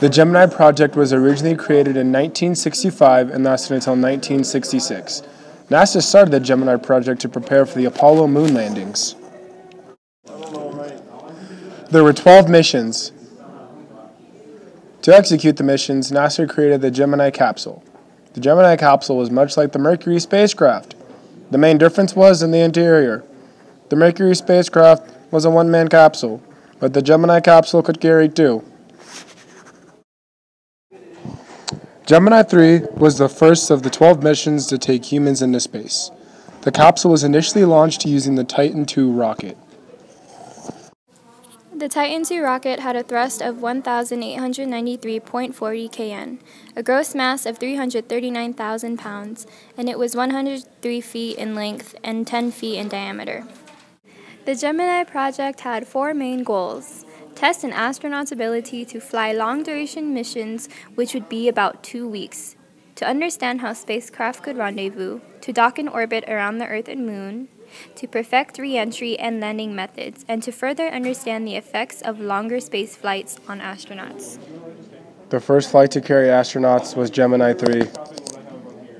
The Gemini Project was originally created in 1965 and lasted until 1966. NASA started the Gemini Project to prepare for the Apollo moon landings. There were 12 missions. To execute the missions, NASA created the Gemini capsule. The Gemini capsule was much like the Mercury spacecraft. The main difference was in the interior. The Mercury spacecraft was a one-man capsule, but the Gemini capsule could carry two. Gemini 3 was the first of the 12 missions to take humans into space. The capsule was initially launched using the Titan II rocket. The Titan II rocket had a thrust of 1,893.40 kN, a gross mass of 339,000 pounds, and it was 103 feet in length and 10 feet in diameter. The Gemini project had four main goals: test an astronaut's ability to fly long-duration missions, which would be about 2 weeks, to understand how spacecraft could rendezvous, to dock in orbit around the Earth and Moon, to perfect re-entry and landing methods, and to further understand the effects of longer space flights on astronauts. The first flight to carry astronauts was Gemini 3.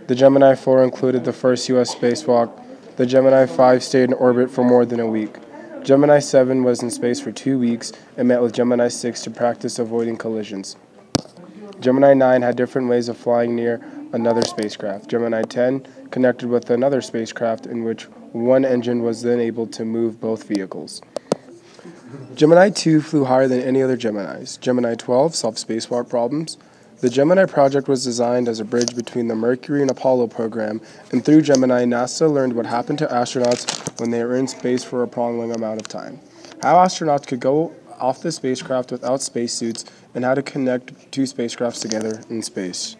The Gemini 4 included the first U.S. spacewalk. The Gemini 5 stayed in orbit for more than a week. Gemini 7 was in space for 2 weeks and met with Gemini 6 to practice avoiding collisions. Gemini 9 had different ways of flying near another spacecraft. Gemini 10 connected with another spacecraft in which one engine was then able to move both vehicles. Gemini 2 flew higher than any other Geminis. Gemini 12 solved spacewalk problems. The Gemini project was designed as a bridge between the Mercury and Apollo program, and through Gemini, NASA learned what happened to astronauts when they were in space for a prolonged amount of time, how astronauts could go off the spacecraft without spacesuits, and how to connect two spacecrafts together in space.